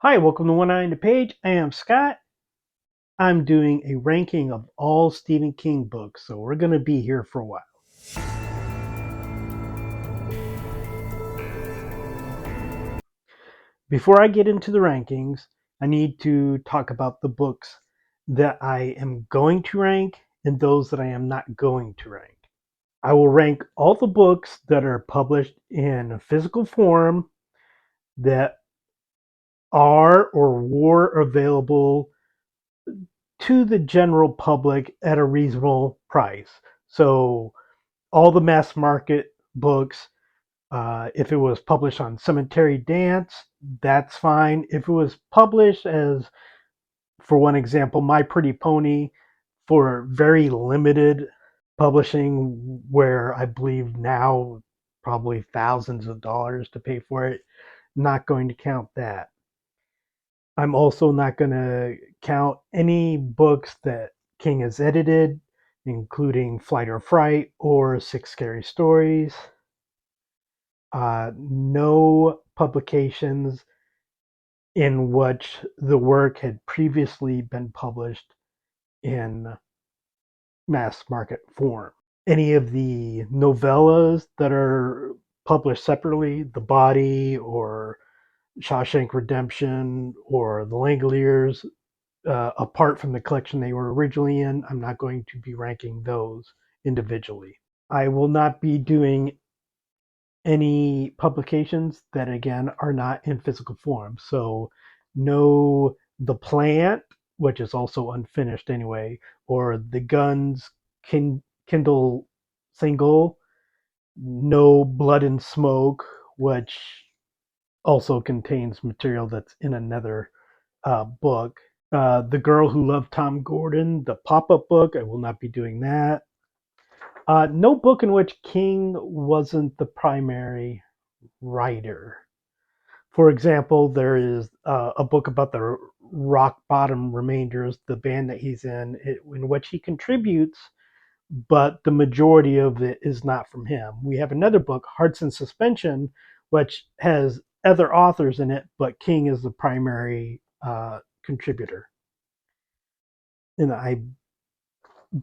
Hi, welcome to One Eye on the Page. I am Scott. I'm doing a ranking of all Stephen King books, so we're going to be here for a while. Before I get into the rankings, I need to talk about the books that I am going to rank and those that I am not going to rank. I will rank all the books that are published in physical form that are or were available to the general public at a reasonable price. So all the mass market books, if it was published on Cemetery Dance, that's fine. If it was published as, for one example, My Pretty Pony, for very limited publishing, where I believe now probably thousands of dollars to pay for it, not going to count that. I'm also not going to count any books that King has edited, including Flight or Fright or Six Scary Stories. No publications in which the work had previously been published in mass market form. Any of the novellas that are published separately, The Body or Shawshank Redemption or The Langoliers, apart from the collection they were originally in, I'm not going to be ranking those individually. I will not be doing any publications that, again, are not in physical form. So, no The Plant, which is also unfinished anyway, or The Guns Kindle single, no Blood and Smoke, which also contains material that's in another book. The Girl Who Loved Tom Gordon, the pop-up book, I will not be doing that. No book in which King wasn't the primary writer. For example, there is a book about the Rock Bottom Remainders, the band that he's in which he contributes, but the majority of it is not from him. We have another book, Hearts in Suspension, which has other authors in it, but King is the primary contributor. And I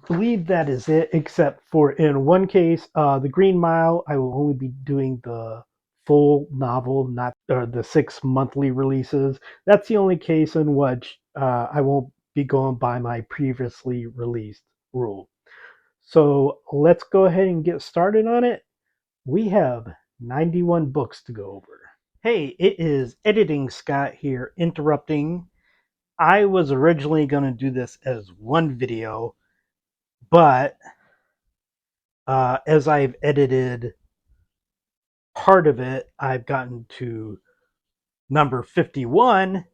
believe that is it, except for in one case, The Green Mile, I will only be doing the full novel, not the 6 monthly releases. That's the only case in which I won't be going by my previously released rule. So let's go ahead and get started on it. We have 91 books to go over. Hey, it is Editing Scott here, interrupting. I was originally going to do this as one video, but as I've edited part of it, I've gotten to number 51,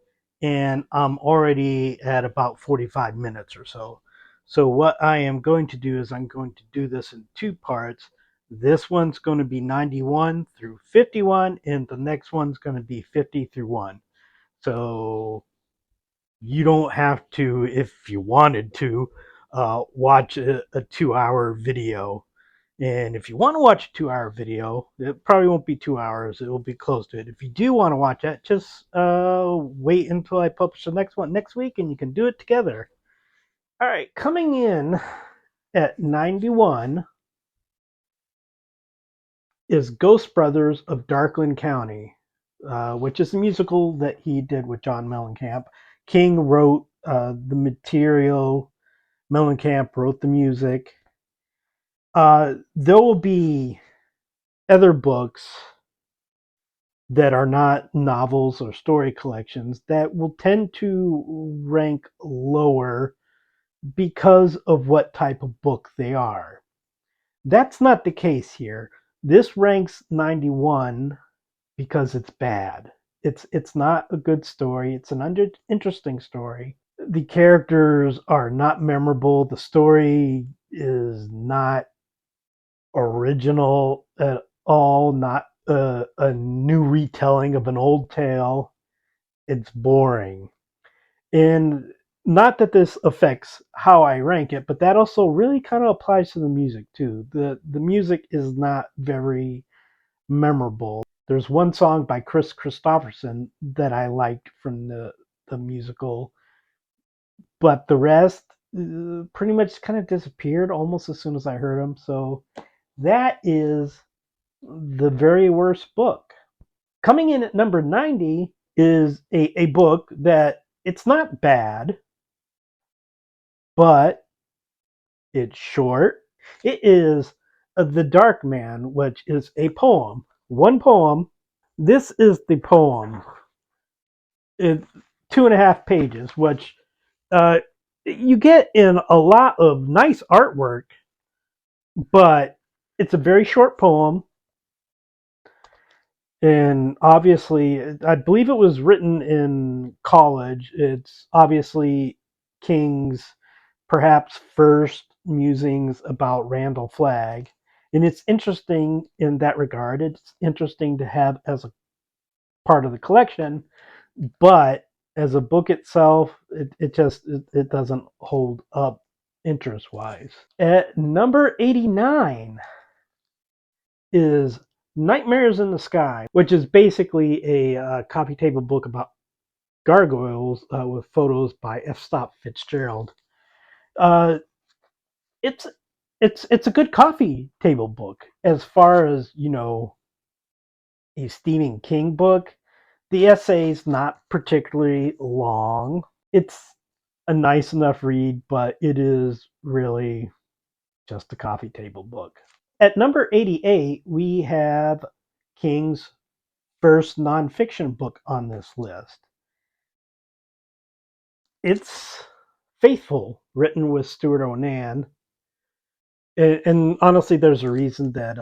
and I'm already at about 45 minutes or so. So what I am going to do is I'm going to do this in two parts. This one's going to be 91 through 51, and the next one's going to be 50 through 1. So you don't have to, if you wanted to, watch a 2-hour video. And if you want to watch a 2-hour video, it probably won't be 2 hours. It will be close to it. If you do want to watch that, just wait until I publish the next one next week, and you can do it together. All right, coming in at 91 is Ghost Brothers of Darkland County, which is a musical that he did with John Mellencamp. King wrote the material. Mellencamp wrote the music. There will be other books that are not novels or story collections that will tend to rank lower because of what type of book they are. That's not the case here. This ranks 91 because it's bad. It's not a good story. It's an interesting story. The characters are not memorable. The story is not original at all, not a new retelling of an old tale. It's boring. And not that this affects how I rank it, but that also really kind of applies to the music too. The music is not very memorable. There's one song by Chris Christopherson that I liked from the musical, but the rest pretty much kind of disappeared almost as soon as I heard them. So that is the very worst book. Coming in at number 90 is a book that it's not bad, but it's short. It is The Dark Man, which is a poem. One poem. This is the poem. It's 2.5 pages, which uh, you get in a lot of nice artwork, but it's a very short poem. And obviously, I believe it was written in college. It's obviously King's perhaps first musings about Randall Flagg. And it's interesting in that regard. It's interesting to have as a part of the collection, but as a book itself, it doesn't hold up interest wise. At number 89 is Nightmares in the Sky, which is basically a coffee table book about gargoyles with photos by F. Stop Fitzgerald. Uh, it's it's a good coffee table book as far as a Stephen King book. The essay's not particularly long. It's a nice enough read, but it is really just a coffee table book. At number 88, we have King's first nonfiction book on this list. It's Faithful, written with Stuart Onan. And honestly, there's a reason that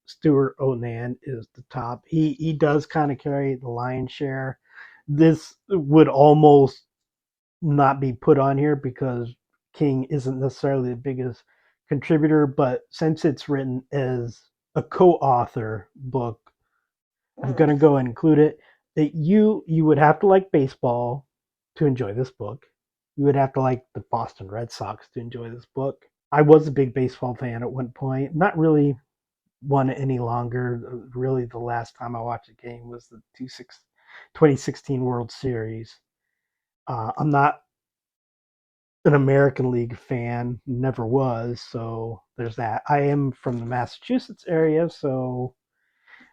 Stuart Onan is the top. He does kind of carry the lion's share. This would almost not be put on here because King isn't necessarily the biggest contributor, but since it's written as a co-author book, I'm gonna go and include it. That you would have to like baseball to enjoy this book. You would have to like the Boston Red Sox to enjoy this book. I was a big baseball fan at one point. Not really one any longer. Really, the last time I watched a game was the 2016 World Series. I'm not an American League fan, never was, so there's that. I am from the Massachusetts area, so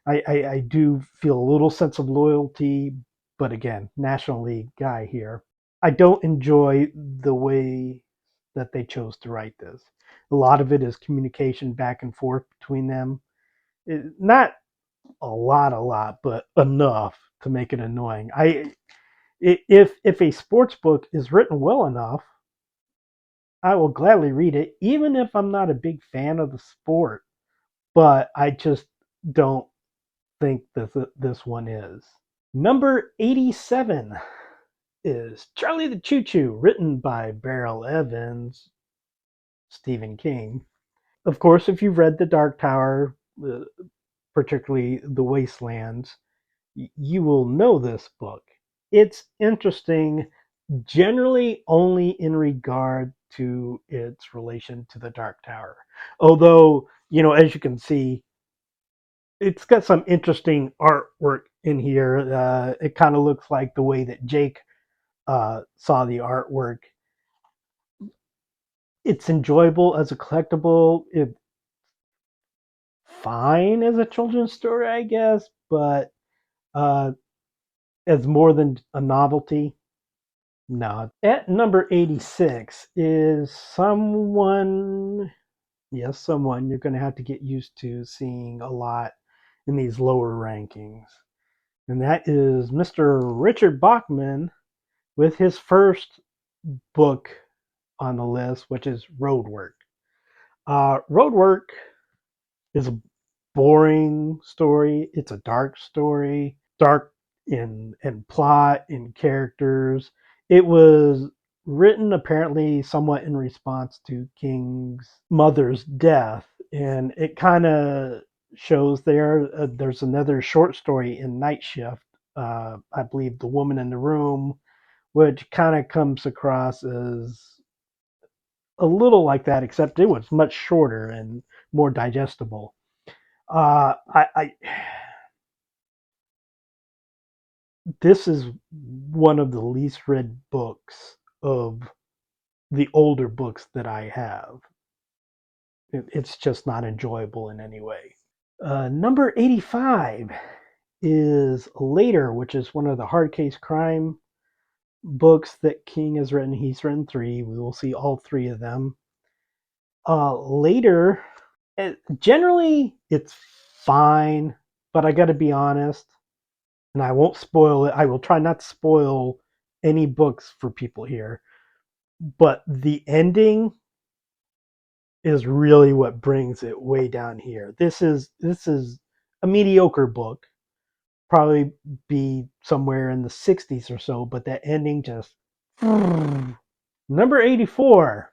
I do feel a little sense of loyalty, but again, National League guy here. I don't enjoy the way that they chose to write this. A lot of it is communication back and forth between them. Not a lot, but enough to make it annoying. If a sports book is written well enough, I will gladly read it, even if I'm not a big fan of the sport. But I just don't think this one is. Number 87 is Charlie the Choo Choo, written by Beryl Evans, Stephen King. Of course, if you've read The Dark Tower, particularly The Wastelands, you will know this book. It's interesting, generally only in regard to its relation to The Dark Tower. Although, as you can see, it's got some interesting artwork in here. It kind of looks like the way that Jake saw the artwork. It's enjoyable as a collectible. It's fine as a children's story, I guess, but uh, as more than a novelty, no. At number 86 is someone you're going to have to get used to seeing a lot in these lower rankings. And that is Mr. Richard Bachman with his first book on the list, which is Roadwork. Roadwork is a boring story. It's a dark story, dark in plot, in characters. It was written apparently somewhat in response to King's mother's death, and it kind of shows there. There's another short story in Night Shift. I believe The Woman in the Room, which kind of comes across as a little like that, except it was much shorter and more digestible. I this is one of the least read books of the older books that I have. It's just not enjoyable in any way. Number 85 is Later, which is one of the hard case crime books that King has written. He's written three. We will see all three of them. Later, generally, it's fine, but I got to be honest, and I won't spoil it. I will try not to spoil any books for people here, but the ending is really what brings it way down here. This is a mediocre book, probably be somewhere in the 60s or so, but that ending just number 84.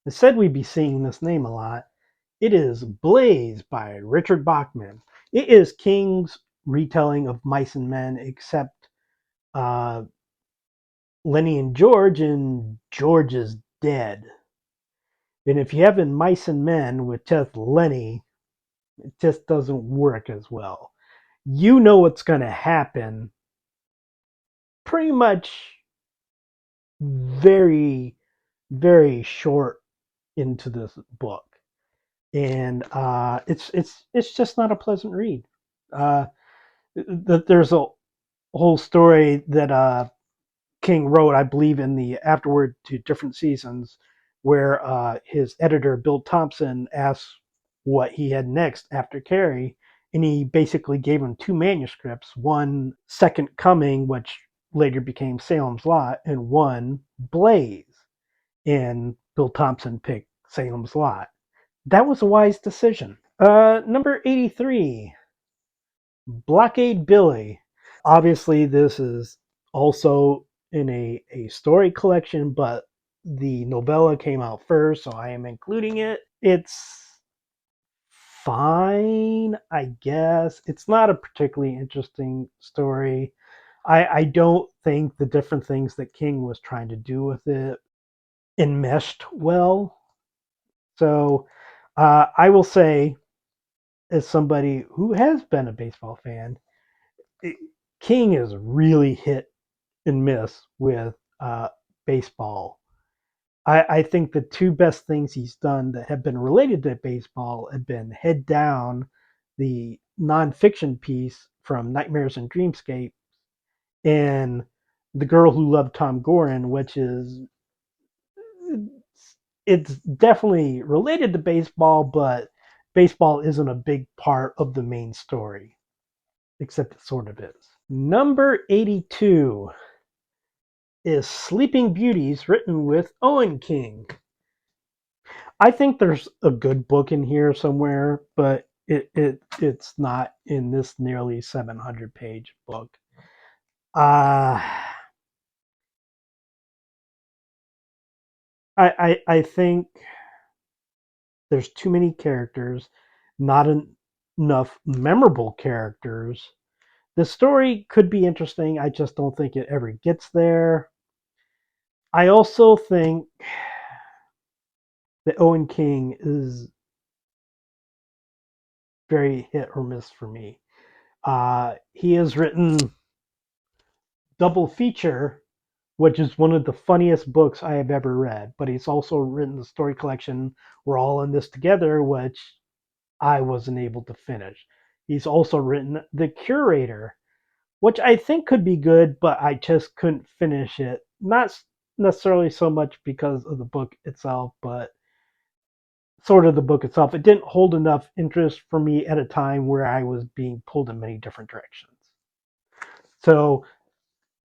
I said we'd be seeing this name a lot. It is Blaze by Richard Bachman. It is King's retelling of Mice and Men, except uh, Lenny and George, and George is dead. And if you have in Mice and Men with just Lenny, it just doesn't work as well. You know what's going to happen pretty much very, very short into this book. And it's just not a pleasant read. Uh, there's a whole story that King wrote, I believe, in the afterword to different seasons, where his editor Bill Thompson asked what he had next after Carrie, and he basically gave him two manuscripts: one Second Coming, which later became Salem's Lot, and one Blaze. And Bill Thompson picked Salem's Lot. That was a wise decision. Number 83, Blockade Billy. Obviously, this is also in a story collection, but the novella came out first, so I am including it. It's fine, I guess. It's not a particularly interesting story. I don't think the different things that King was trying to do with it enmeshed well. So I will say, as somebody who has been a baseball fan, King is really hit and miss with baseball. I think the two best things he's done that have been related to baseball have been Head Down, the nonfiction piece from Nightmares and Dreamscape, and The Girl Who Loved Tom Gorin, which is it's definitely related to baseball, but baseball isn't a big part of the main story, except it sort of is. Number 82 is Sleeping Beauties, written with Owen King. I think there's a good book in here somewhere, but it's not in this nearly 700 page book. Uh, I think there's too many characters, not enough memorable characters. The story could be interesting. I just don't think it ever gets there. I also think that Owen King is very hit or miss for me. He has written Double Feature, which is one of the funniest books I have ever read, but he's also written the story collection We're All in This Together, which I wasn't able to finish. He's also written The Curator, which I think could be good, but I just couldn't finish it. Not necessarily so much because of the book itself, but sort of the book itself. It didn't hold enough interest for me at a time where I was being pulled in many different directions. So,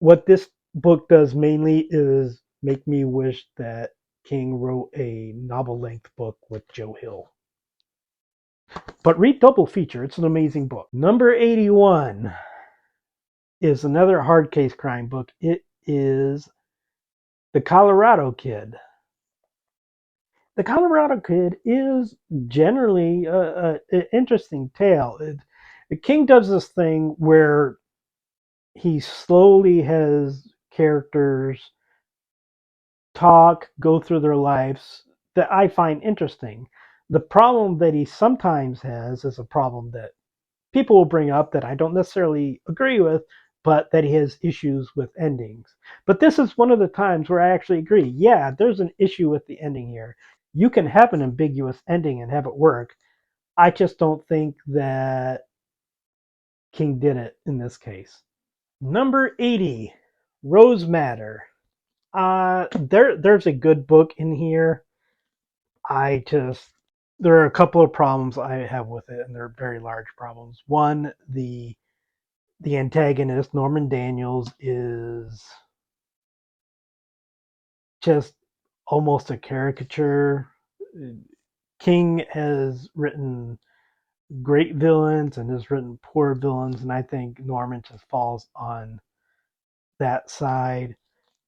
what this book does mainly is make me wish that King wrote a novel length book with Joe Hill. But read Double Feature, it's an amazing book. Number 81 is another hard case crime book. It is The Colorado Kid. The Colorado Kid is generally an interesting tale. King does this thing where he slowly has characters talk, go through their lives that I find interesting. The problem that he sometimes has is a problem that people will bring up that I don't necessarily agree with, but that he has issues with endings. But this is one of the times where I actually agree. Yeah, there's an issue with the ending here. You can have an ambiguous ending and have it work. I just don't think that King did it in this case. Number 80, Rose Matter. There's a good book in here. I just there are a couple of problems I have with it, and they're very large problems. One, the antagonist Norman Daniels is just almost a caricature. King has written great villains and has written poor villains, and I think Norman just falls on that side.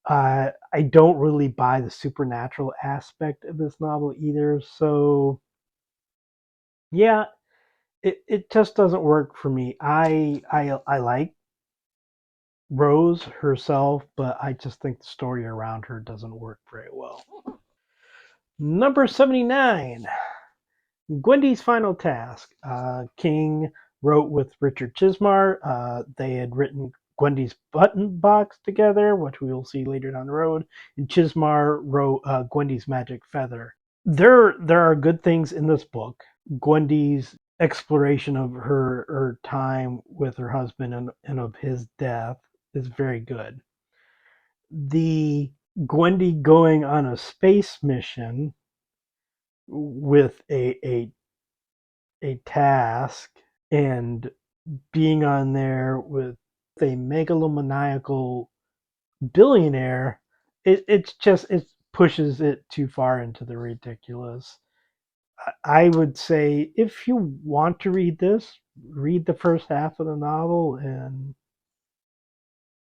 I don't really buy the supernatural aspect of this novel either, so yeah, it just doesn't work for me. I like Rose herself, but I just think the story around her doesn't work very well. Number 79, Gwendy'S Final Task. King wrote with Richard Chismar. They had written Gwendy'S Button Box together, which we will see later down the road. And Chismar wrote Gwendy'S Magic Feather. There are good things in this book. Gwendy's exploration of her time with her husband and of his death is very good. The Gwendy going on a space mission with a task and being on there with a megalomaniacal billionaire, it pushes it too far into the ridiculous. I would say if you want to read this, read the first half of the novel and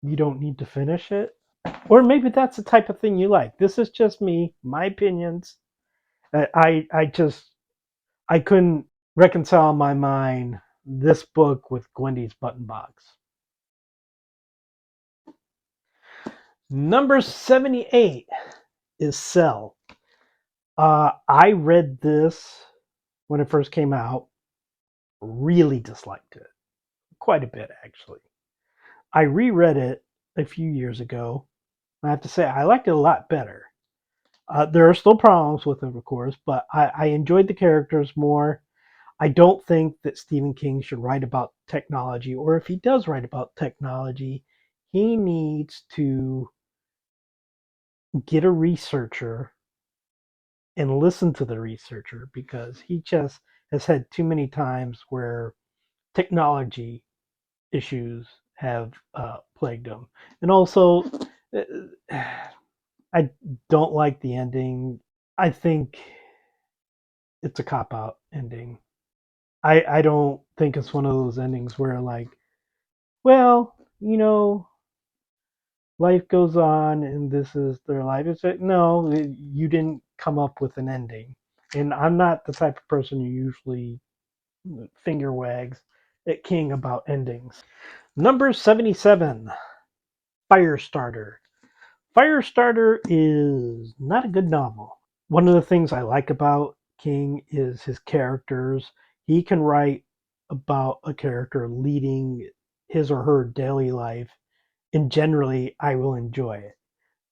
you don't need to finish it. Or maybe that's the type of thing you like. This is just me, my opinions. I just I couldn't reconcile in my mind this book with Gwendy'S Button Box. Number 78 is Cell. I read this when it first came out, really disliked it. Quite a bit, actually. I reread it a few years ago. I have to say, I liked it a lot better. There are still problems with it, of course, but I enjoyed the characters more. I don't think that Stephen King should write about technology, or if he does write about technology, he needs to get a researcher and listen to the researcher because he just has had too many times where technology issues have plagued him. And also, uh, I don't like the ending. I think it's a cop out ending. I don't think it's one of those endings where, like, well, life goes on and this is their life. It's like, no, you didn't come up with an ending. And I'm not the type of person who usually finger wags at King about endings. Number 77, Firestarter. Firestarter is not a good novel. One of the things I like about King is his characters. He can write about a character leading his or her daily life, and generally I will enjoy it.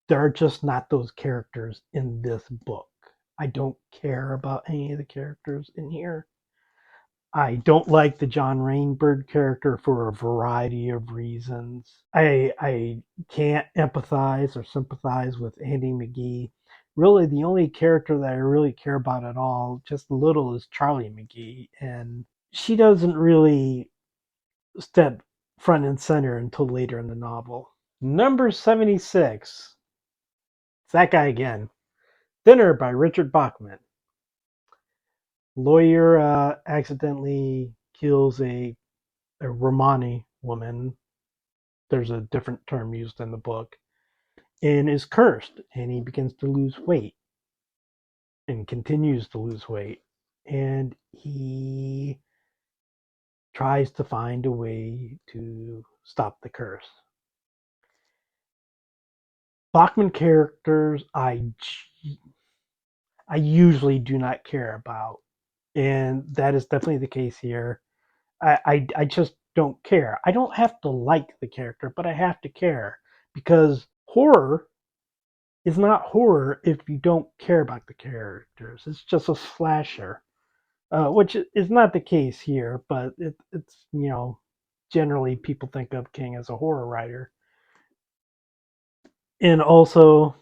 There are just not those characters in this book. I don't care about any of the characters in here. I don't like the John Rainbird character for a variety of reasons. I can't empathize or sympathize with Andy McGee. Really, the only character that I really care about at all, just a little, is Charlie McGee, and she doesn't really step front and center until later in the novel. Number 76. It's that guy again. Thinner by Richard Bachman. Lawyer accidentally kills a Romani woman. There's a different term used in the book. And is cursed. And he begins to lose weight. And continues to lose weight. And he tries to find a way to stop the curse. Bachman characters I usually do not care about. And that is definitely the case here. I just don't care. I don't have to like the character, but I have to care because horror is not horror if you don't care about the characters. It's just a slasher, which is not the case here, but it's, generally people think of King as a horror writer. And also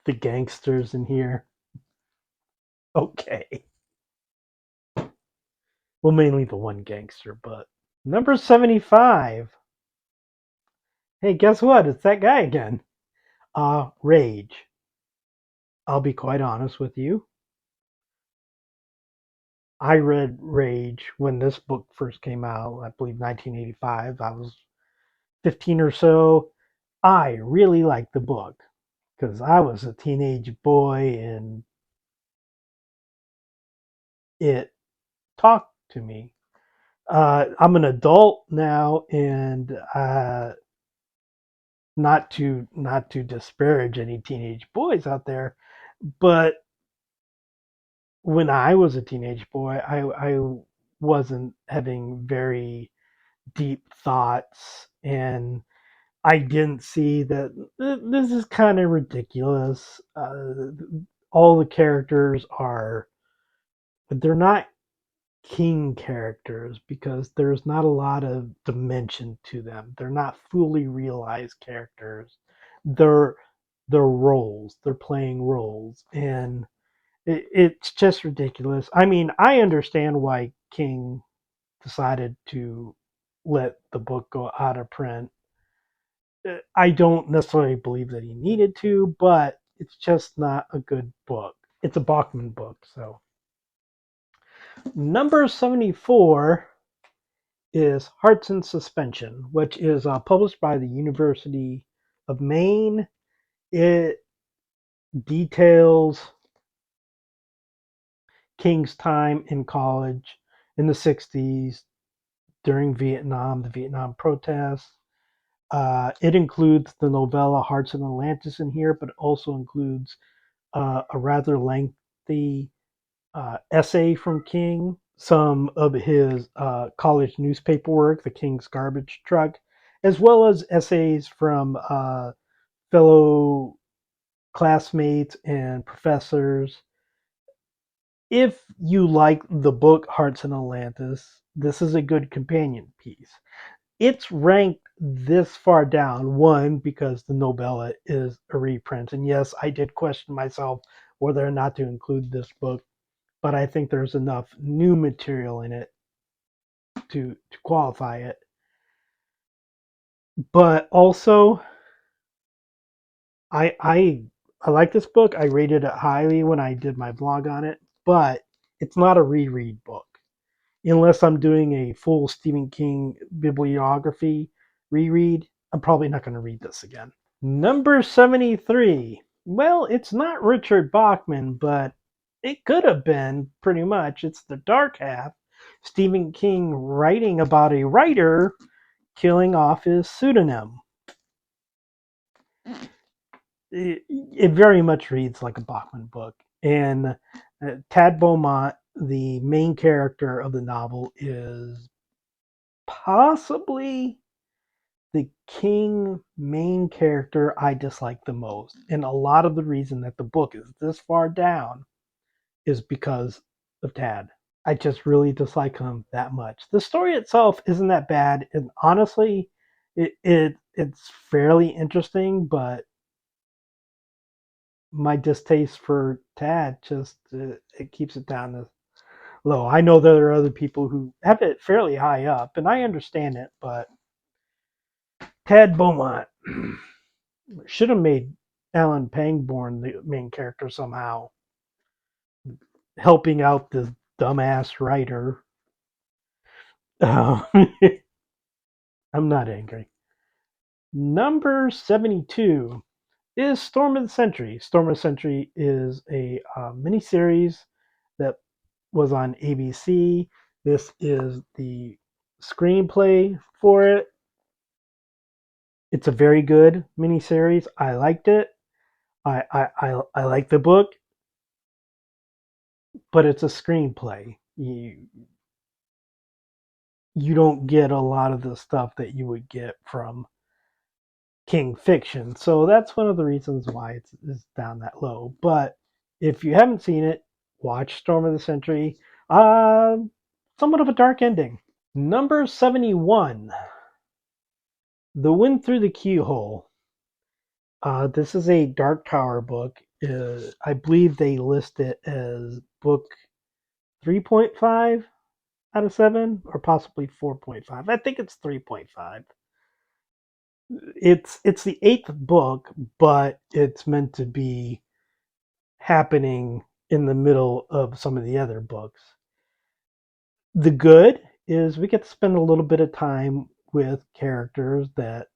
the gangsters in here. Okay. Well, mainly the one gangster, but number 75. Hey, guess what? It's that guy again. Rage. I'll be quite honest with you. I read Rage when this book first came out, I believe 1985. I was 15 or so. I really liked the book because I was a teenage boy and it talked to me. I'm an adult now, and not to disparage any teenage boys out there, but when I was a teenage boy, I wasn't having very deep thoughts, and I didn't see that this is kind of ridiculous. All the characters they're not king characters because there's not a lot of dimension to them. They're not fully realized characters. They're they're roles. They're playing roles, and it's just ridiculous. I mean, I understand why King decided to let the book go out of print. I don't necessarily believe that he needed to, but it's just not a good book. It's a Bachman book, so. Number 74 is Hearts in Suspension, which is published by the University of Maine. It details King's time in college in the 60s during Vietnam, the Vietnam protests. It includes the novella Hearts in Atlantis in here, but also includes a rather lengthy essay from King, some of his college newspaper work, The King's Garbage Truck, as well as essays from fellow classmates and professors. If you like the book Hearts in Atlantis, this is a good companion piece. It's ranked this far down, one, because the novella is a reprint. And yes, I did question myself whether or not to include this book, but I think there's enough new material in it to qualify it. But also, I I I like this book. I rated it highly when I did my blog on it, but it's not a reread book. Unless I'm doing a full Stephen King bibliography reread, I'm probably not going to read this again. Number 73. Well, it's not Richard Bachman, but it could have been pretty much. It's The Dark Half. Stephen King writing about a writer killing off his pseudonym. It very much reads like a Bachman book. And Tad Beaumont, the main character of the novel, is possibly the King main character I dislike the most. And a lot of the reason that the book is this far down is because of Tad. I just really dislike him that much. The story itself isn't that bad, and honestly, it's fairly interesting, but my distaste for Tad just it keeps it down to low. I know there are other people who have it fairly high up, and I understand it, but Tad Beaumont should have made Alan Pangborn the main character somehow, helping out this dumbass writer. I'm not angry. Number 72 is Storm of the Century. Storm of the Century is a miniseries that was on ABC. This is the screenplay for it. It's a very good miniseries. I liked it. I like the book, but it's a screenplay. you don't get a lot of the stuff that you would get from King fiction. So that's one of the reasons why it's down that low. But if you haven't seen it, watch Storm of the Century. Uh, Somewhat of a dark ending. Number 71, The Wind Through the Keyhole. This is a Dark Tower book. I believe they list it as book 3.5 out of 7, or possibly 4.5. I think it's 3.5. It's the eighth book, but it's meant to be happening in the middle of some of the other books. The good is we get to spend a little bit of time with characters that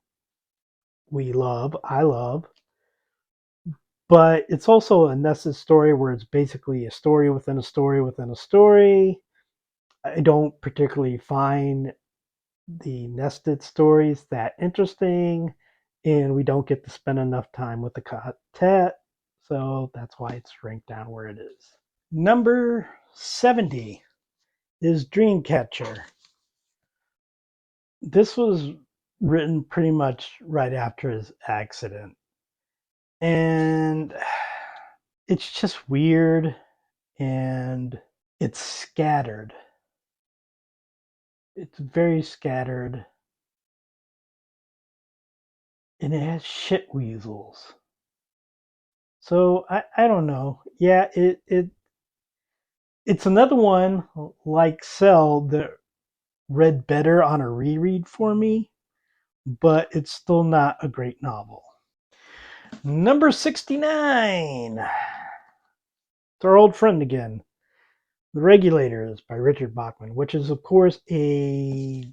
we love, I love, but it's also a nested story where it's basically a story within a story within a story. I don't particularly find the nested stories that interesting, and we don't get to spend enough time with the quartet, so that's why it's ranked down where it is. Number 70 is Dreamcatcher. This was written pretty much right after his accident, and it's just weird, and it's scattered. It's very scattered, and it has shit weasels. So I don't know. Yeah, it's another one like Cell that read better on a reread for me, but it's still not a great novel. Number 69. It's our old friend again. The Regulators by Richard Bachman, which is of course a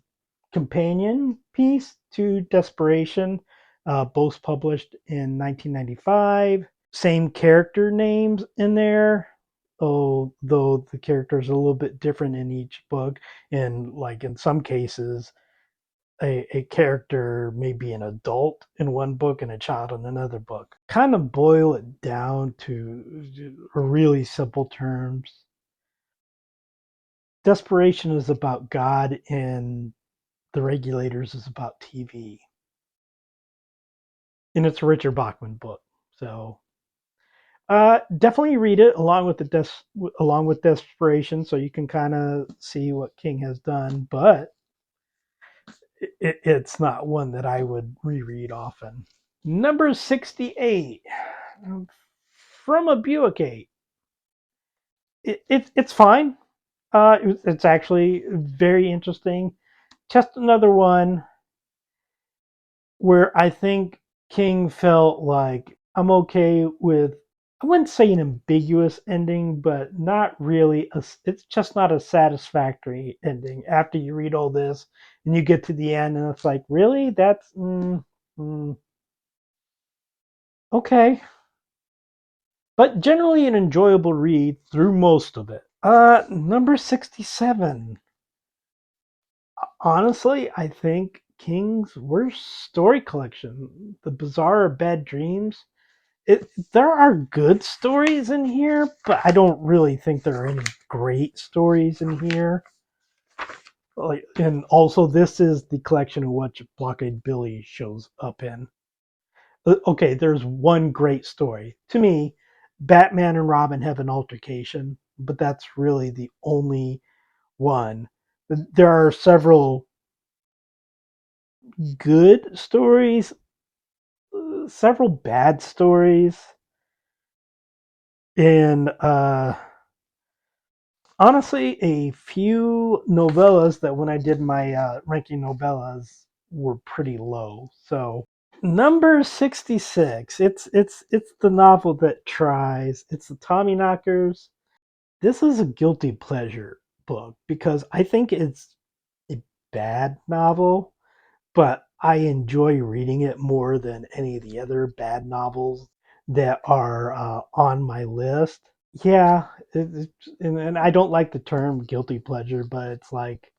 companion piece to Desperation, both published in 1995. Same character names in there, though the characters are a little bit different in each book. And like in some cases, a character may be an adult in one book and a child in another book. Kind of boil it down to really simple terms. Desperation is about God, and The Regulators is about TV. And it's a Richard Bachman book. So definitely read it along with Desperation, so you can kind of see what King has done. But it's not one that I would reread often. Number 68, From a Buick. It's fine. It's actually very interesting. Just another one where I think King felt like I'm okay with, I wouldn't say an ambiguous ending, but not really. It's just not a satisfactory ending. After you read all this and you get to the end, and it's like, really? That's okay. But generally an enjoyable read through most of it. Number 67. Honestly, I think King's worst story collection, The Bizarre Bad Dreams. There are good stories in here, but I don't really think there are any great stories in here. Like, and also, this is the collection of what Blockade Billy shows up in. Okay, there's one great story. To me, Batman and Robin have an altercation, but that's really the only one. There are several good stories, several bad stories, and honestly, a few novellas that when I did my ranking novellas were pretty low. So number 66, it's the novel that tries. It's the Tommy Knockers. This is a guilty pleasure book because I think it's a bad novel, but I enjoy reading it more than any of the other bad novels that are on my list. Yeah, and I don't like the term guilty pleasure, but it's like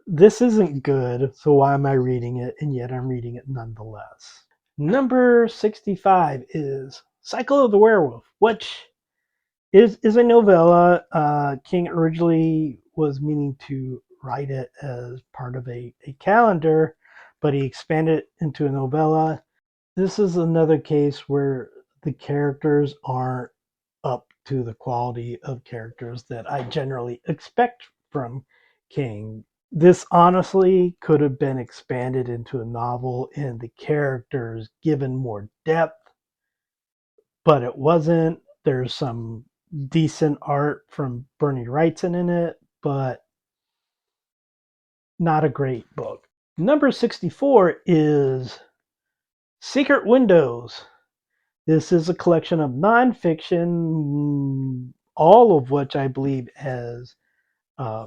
this isn't good, so why am I reading it? And yet I'm reading it nonetheless. Number 65 is Cycle of the Werewolf, which is a novella. King originally was meaning to write it as part of a calendar, but he expanded it into a novella. This is another case where the characters aren't up to the quality of characters that I generally expect from King. This honestly could have been expanded into a novel and the characters given more depth, but it wasn't. There's some decent art from Bernie Wrightson in it, but not a great book. Number 64 is Secret Windows. This is a collection of nonfiction, all of which I believe has uh,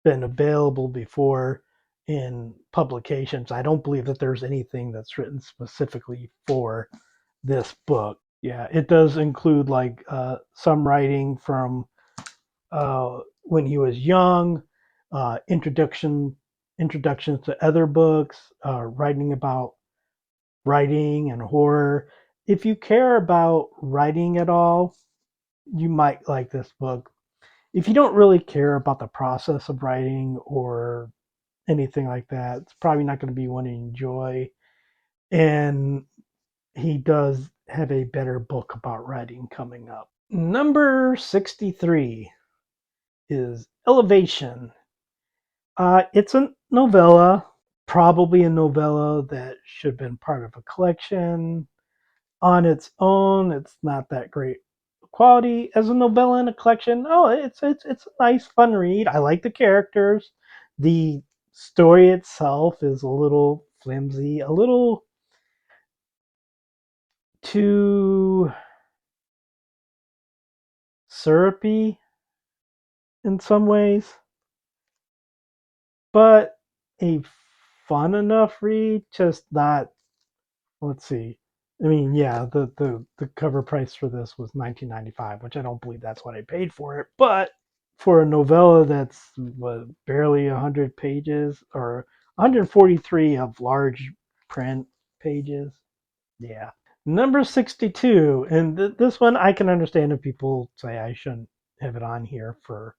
been available before in publications. I don't believe that there's anything that's written specifically for this book. Yeah, it does include like some writing from when he was young, introductions to other books, writing about writing and horror. If you care about writing at all, you might like this book. If you don't really care about the process of writing or anything like that, it's probably not going to be one to enjoy. And he does have a better book about writing coming up. Number 63 is Elevation. It's a novella, probably a novella that should have been part of a collection. On its own, it's not that great quality. As a novella in a collection, oh, it's a nice, fun read. I like the characters. The story itself is a little flimsy, a little too syrupy in some ways, but a fun enough read, just not. Let's see. I mean, yeah, the cover price for this was 19.95, which I don't believe that's what I paid for it. But for a novella that's what, barely 100 pages or 143 of large print pages, yeah. Number 62, and this one I can understand if people say I shouldn't have it on here for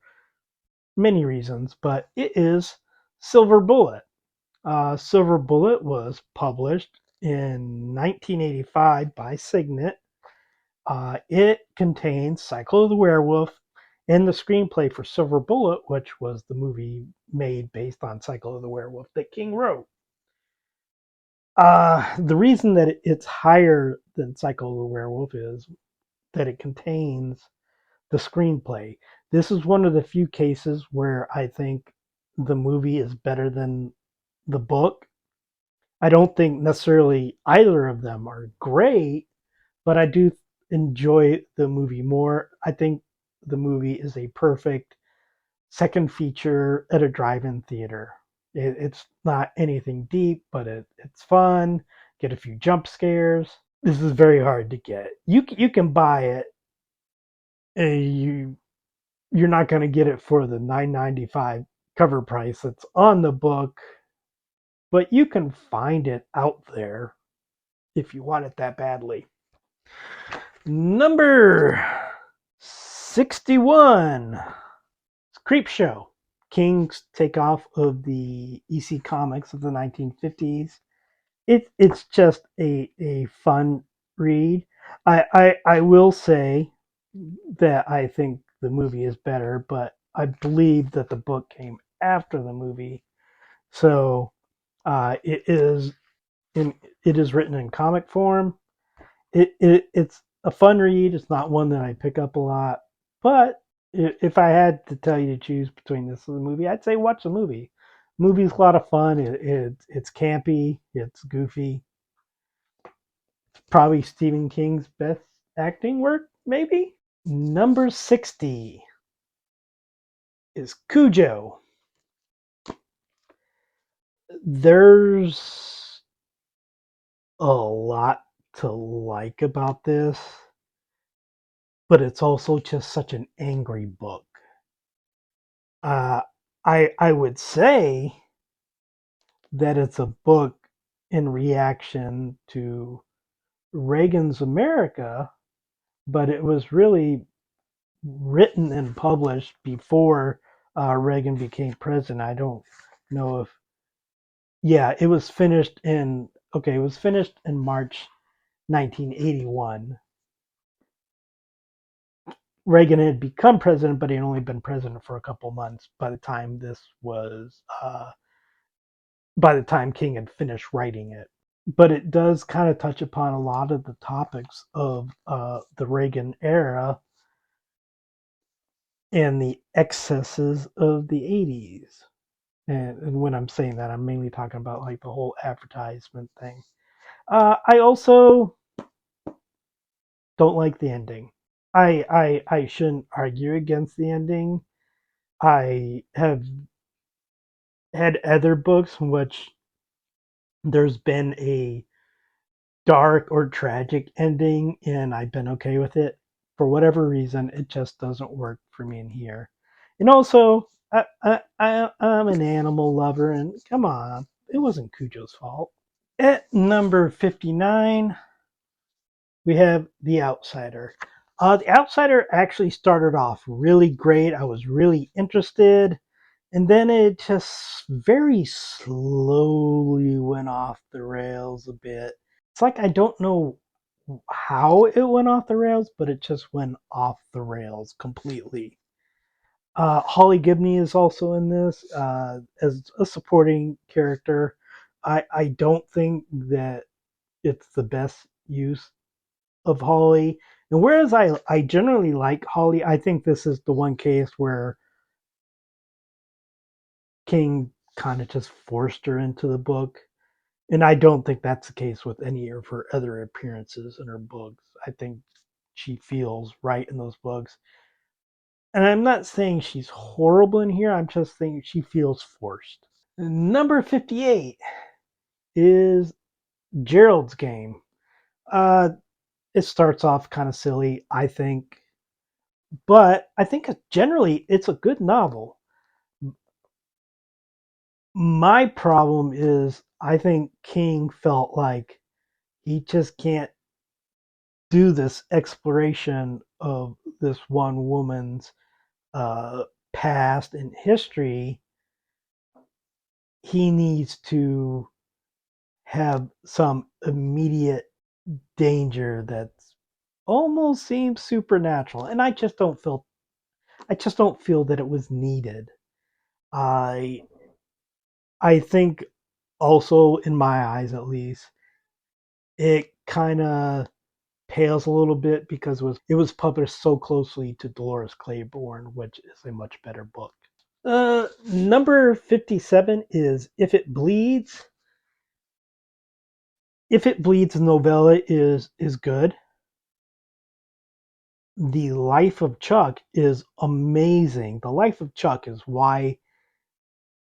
many reasons, but it is Silver Bullet. Silver Bullet was published in 1985 by Signet. It contains Cycle of the Werewolf and the screenplay for Silver Bullet, which was the movie made based on Cycle of the Werewolf that King wrote. The reason that it's higher than Cycle of the Werewolf is that it contains the screenplay. This is one of the few cases where I think the movie is better than the book. I don't think necessarily either of them are great, but I do enjoy the movie more. I think the movie is a perfect second feature at a drive-in theater. It's not anything deep, but it's fun. Get a few jump scares. This is very hard to get. You can buy it, and you're not going to get it for the $9.95 cover price that's on the book, but you can find it out there if you want it that badly. Number 61. Creep Show. King's takeoff of the EC comics of the 1950s. It's just a fun read. I will say that I think the movie is better, but I believe that the book came after the movie. So it is in it is written in comic form. It's a fun read. It's not one that I pick up a lot, but if I had to tell you to choose between this and the movie, I'd say watch the movie. Movie's a lot of fun. It's campy. It's goofy. It's probably Stephen King's best acting work, maybe. Number 60 is Cujo. There's a lot to like about this, but it's also just such an angry book. Uh, I would say that it's a book in reaction to Reagan's America, but it was really written and published before Reagan became president. I don't know if, yeah, it was finished in, okay, it was finished in March 1981. Reagan had become president, but he had only been president for a couple months by the time this was, by the time King had finished writing it. But it does kind of touch upon a lot of the topics of the Reagan era and the excesses of the 80s. And when I'm saying that, I'm mainly talking about like the whole advertisement thing. I also don't like the ending. I shouldn't argue against the ending. I have had other books in which there's been a dark or tragic ending, and I've been okay with it. For whatever reason, it just doesn't work for me in here. And also, I'm an animal lover, and come on, it wasn't Cujo's fault. At number 59, we have The Outsider. The Outsider actually started off really great. I was really interested. And then it just very slowly went off the rails a bit. It's like I don't know how it went off the rails, but it just went off the rails completely. Holly Gibney is also in this as a supporting character. I don't think that it's the best use of Holly. And whereas I generally like Holly, I think this is the one case where King kind of just forced her into the book. And I don't think that's the case with any of her other appearances in her books. I think she feels right in those books. And I'm not saying she's horrible in here, I'm just saying she feels forced. Number 58 is Gerald's Game. Uh, it starts off kind of silly, I think, but I think generally it's a good novel. My problem is I think King felt like he just can't do this exploration of this one woman's uh, past and history. He needs to have some immediate danger that almost seems supernatural, and I just don't feel that it was needed. I I think also in my eyes at least it kind of pales a little bit because it was published so closely to Dolores Claiborne, which is a much better book. Number 57 is If It Bleeds. If It Bleeds novella is good. The Life of Chuck is amazing. The Life of Chuck is why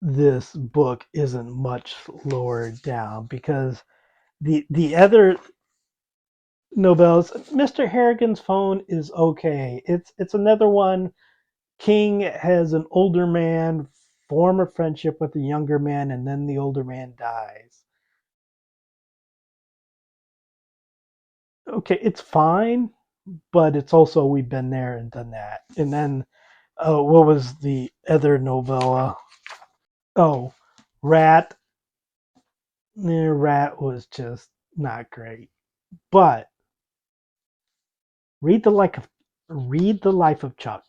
this book isn't much lower down because the other novellas, Mr. Harrigan's Phone is okay. It's another one. King has an older man form a friendship with a younger man, and then the older man dies. Okay, it's fine, but it's also we've been there and done that. And then, what was the other novella? Oh, Rat. Rat was just not great. But read the life of read the Life of Chuck.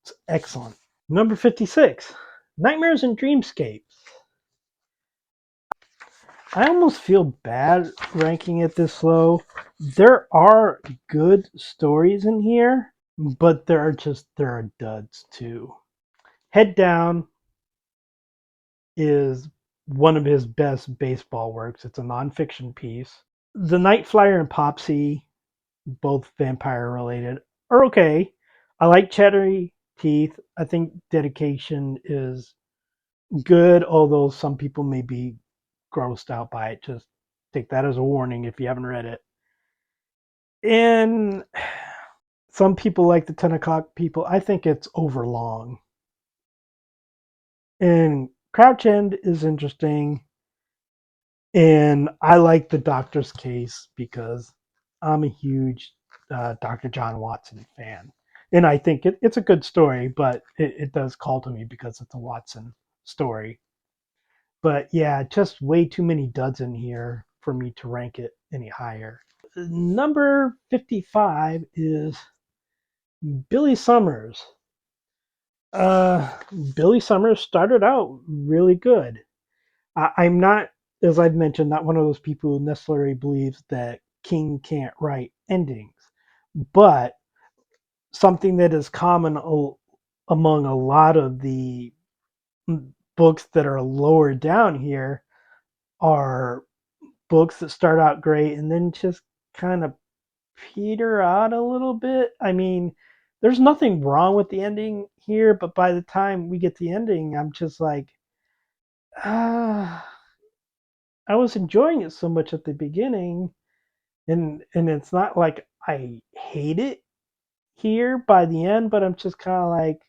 It's excellent. Number 56, Nightmares and Dreamscapes. I almost feel bad ranking it this low. There are good stories in here, but there are duds too. Head Down is one of his best baseball works. It's a nonfiction piece. The Night Flyer and Popsy, both vampire related, are okay. I like Chattery Teeth. I think Dedication is good, although some people may be grossed out by it. Just take that as a warning if you haven't read it. And some people like the 10 o'clock people. I think it's overlong. And Crouch End is interesting. And I like the Doctor's Case because I'm a huge Dr. John Watson fan. And I think it's a good story, but it does call to me because it's a Watson story. But yeah, just way too many duds in here for me to rank it any higher. Number 55 is Billy Summers. Uh, Billy Summers started out really good. I'm not, as I've mentioned, not one of those people who necessarily believes that King can't write endings, but something that is common among a lot of the books that are lower down here are books that start out great and then just kind of peter out a little bit. I mean, there's nothing wrong with the ending here, but by the time we get the ending, I'm just like, ah, I was enjoying it so much at the beginning, and it's not like I hate it here by the end, but I'm just kind of like,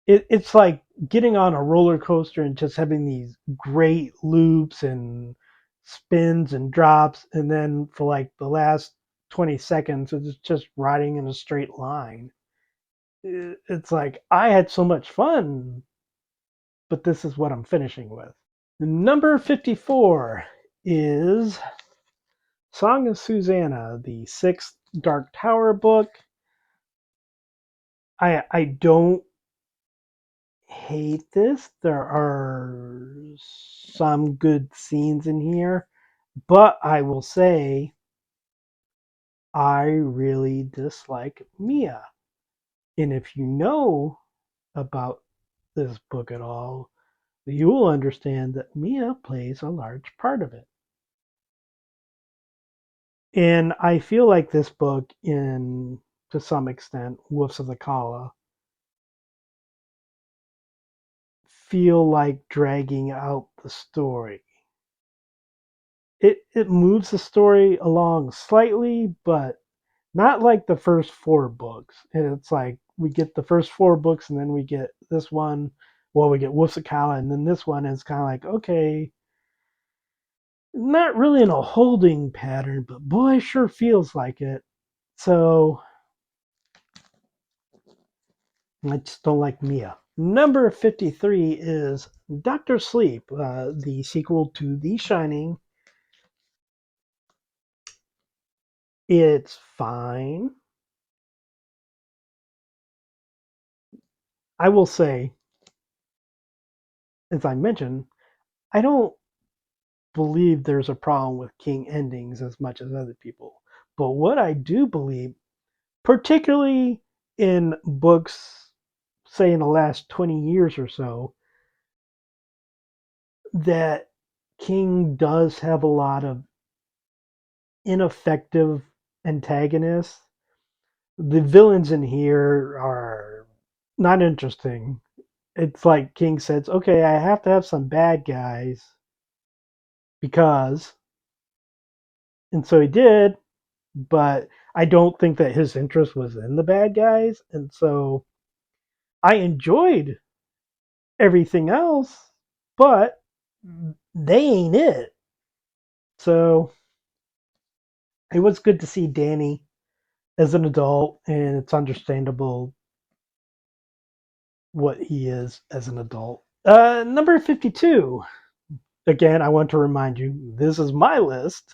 it's like getting on a roller coaster and just having these great loops and spins and drops, and then for like the last 20 seconds, it's just riding in a straight line. It's like I had so much fun, but this is what I'm finishing with. Number 54 is Song of Susanna, the sixth Dark Tower book. I don't hate this. There are some good scenes in here, but I will say I really dislike Mia. And if you know about this book at all, you will understand that Mia plays a large part of it. And I feel like this book, in to some extent, Wolves of the Kala, feel like dragging out the story. It moves the story along slightly, but not like the first four books. And it's like we get the first four books, and then we get this one. Well, we get Wolves of Kala, and then this one is kind of like, okay, not really in a holding pattern, but boy, sure feels like it. So I just don't like Mia. Number 53 is Doctor Sleep, the sequel to The Shining. It's fine. I will say, as I mentioned, I don't believe there's a problem with King endings as much as other people. But what I do believe, particularly in books, say in the last 20 years or so, that King does have a lot of ineffective antagonists. The villains in here are not interesting. It's like King says, okay, I have to have some bad guys because, and so he did, but I don't think that his interest was in the bad guys. And so I enjoyed everything else, but they ain't it. So it was good to see Danny as an adult, and it's understandable what he is as an adult. Number 52. Again, I want to remind you, this is my list.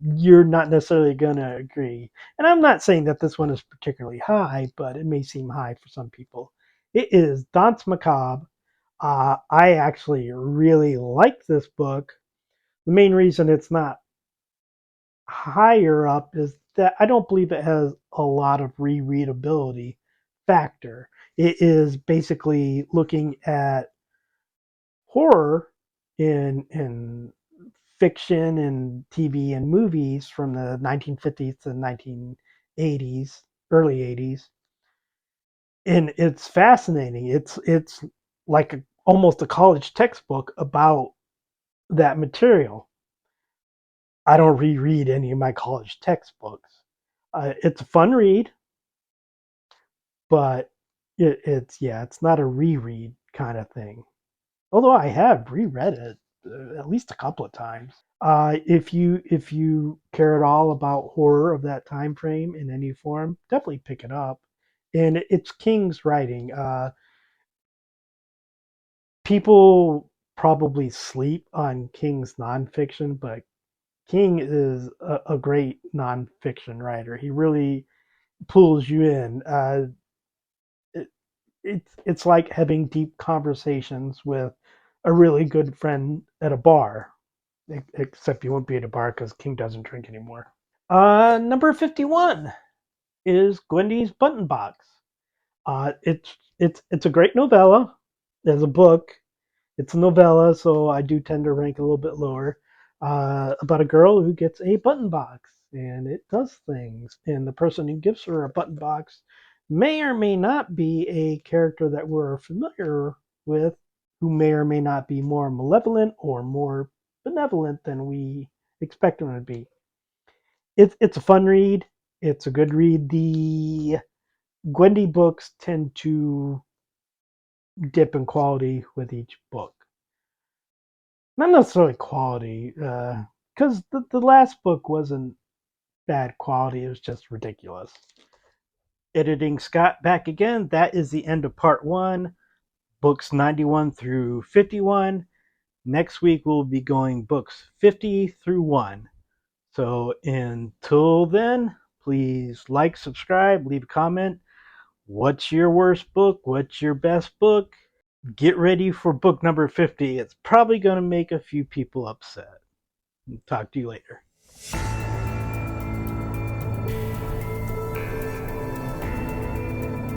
You're not necessarily going to agree. And I'm not saying that this one is particularly high, but it may seem high for some people. It is Danse Macabre. I actually really like this book. The main reason it's not higher up is that I don't believe it has a lot of rereadability factor. It is basically looking at horror in fiction and TV and movies from the 1950s to 1980s, early 80s, and it's fascinating. It's like almost a college textbook about that material. I don't reread any of my college textbooks. It's a fun read, but it's yeah, it's not a reread kind of thing. Although I have reread it at least a couple of times. If you care at all about horror of that time frame in any form, definitely pick it up. And it's King's writing. People probably sleep on King's nonfiction, but King is a great nonfiction writer. He really pulls you in. It, it's like having deep conversations with a really good friend at a bar, except you won't be at a bar because King doesn't drink anymore. Number 51 is Gwendy'S Button Box. It's a great novella. As a book, it's a novella, so I do tend to rank a little bit lower. About a girl who gets a button box and it does things, and the person who gives her a button box may or may not be a character that we're familiar with, who may or may not be more malevolent or more benevolent than we expect them to be. It's a fun read. It's a good read. The Gwendy books tend to dip in quality with each book. Not necessarily quality, because the last book wasn't bad quality. It was just ridiculous. Editing Scott back again. That is the end of part one, books 91 through 51. Next week we'll be going books 50 through 1. So until then, please like, subscribe, leave a comment. What's your worst book? What's your best book? Get ready for book number 50. It's probably going to make a few people upset. Talk to you later.